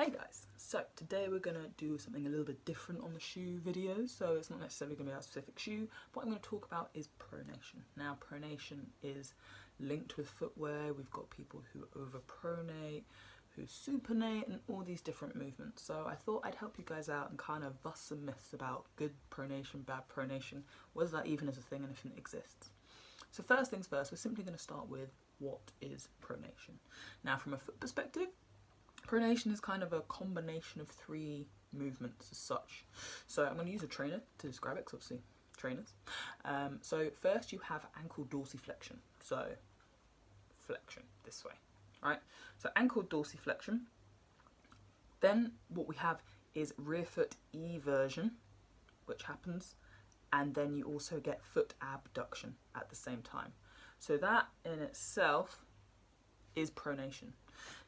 Hey guys, so today we're going to do something a little bit different on the shoe video. So it's not necessarily going to be a specific shoe. What I'm going to talk about is pronation. Now pronation is linked with footwear. We've got people who overpronate, who supinate, and all these different movements. So I thought I'd help you guys out and kind of bust some myths about good pronation, bad pronation, whether that even is a thing and if it exists. So first things first, we're simply going to start with what is pronation. Now from a foot perspective, pronation is kind of a combination of three movements as such. So I'm going to use a trainer to describe it, because obviously trainers. So first you have ankle dorsiflexion. So flexion this way, right? So ankle dorsiflexion. Then what we have is rear foot eversion, which happens, and then you also get foot abduction at the same time. So that in itself is pronation.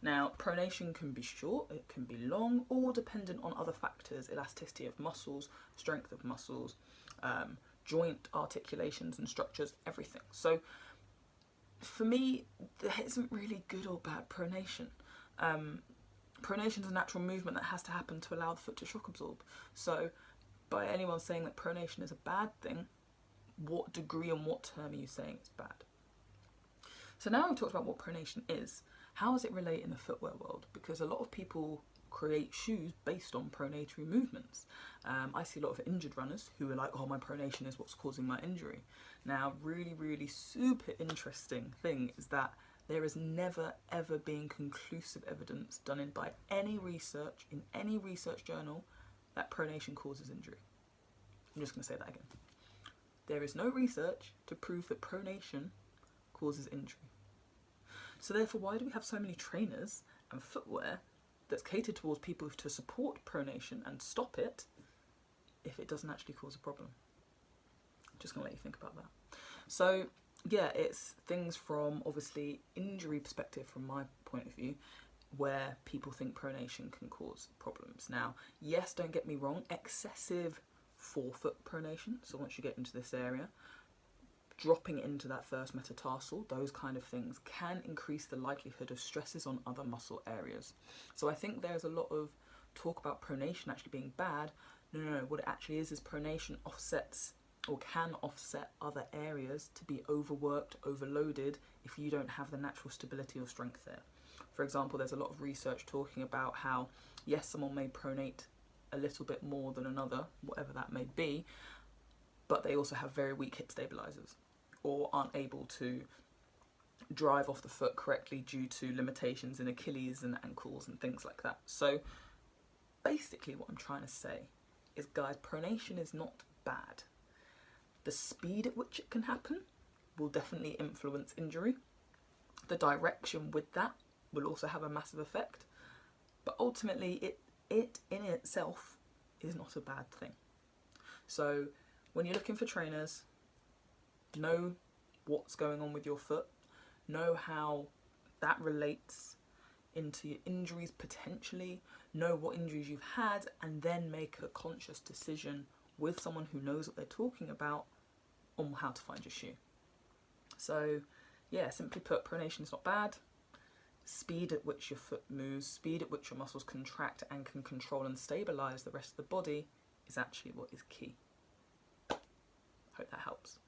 Now, pronation can be short, it can be long, all dependent on other factors: elasticity of muscles, strength of muscles, joint articulations and structures, everything. So for me, there isn't really good or bad pronation. Pronation is a natural movement that has to happen to allow the foot to shock absorb. So by anyone saying that pronation is a bad thing, what degree and what term are you saying it's bad? So now we've talked about what pronation is. How does it relate in the footwear world? Because a lot of people create shoes based on pronatory movements. I see a lot of injured runners who are like, oh, my pronation is what's causing my injury. Now, really super interesting thing is that there has never ever been conclusive evidence done in by any research in any research journal that pronation causes injury. I'm just going to say that again. There is no research to prove that pronation causes injury. So therefore, why do we have so many trainers and footwear that's catered towards people to support pronation and stop it if it doesn't actually cause a problem? I'm just going to let you think about that. So yeah, it's things from obviously injury perspective from my point of view, where people think pronation can cause problems. Now, yes, don't get me wrong, excessive forefoot pronation, so once you get into this area, dropping into that first metatarsal, those kind of things can increase the likelihood of stresses on other muscle areas. So I think there's a lot of talk about pronation actually being bad. No, what it actually is pronation offsets or can offset other areas to be overworked, overloaded, if you don't have the natural stability or strength there. For example, there's a lot of research talking about how, yes, someone may pronate a little bit more than another, whatever that may be, but they also have very weak hip stabilizers, or aren't able to drive off the foot correctly due to limitations in Achilles and ankles and things like that. So basically what I'm trying to say is, guys, pronation is not bad. The speed at which it can happen will definitely influence injury. The direction with that will also have a massive effect. But ultimately, it in itself is not a bad thing. So when you're looking for trainers, know what's going on with your foot, know how that relates into your injuries potentially, know what injuries you've had, and then make a conscious decision with someone who knows what they're talking about on how to find your shoe. So yeah, simply put, pronation is not bad. Speed at which your foot moves, speed at which your muscles contract and can control and stabilize the rest of the body is actually what is key. Hope that helps.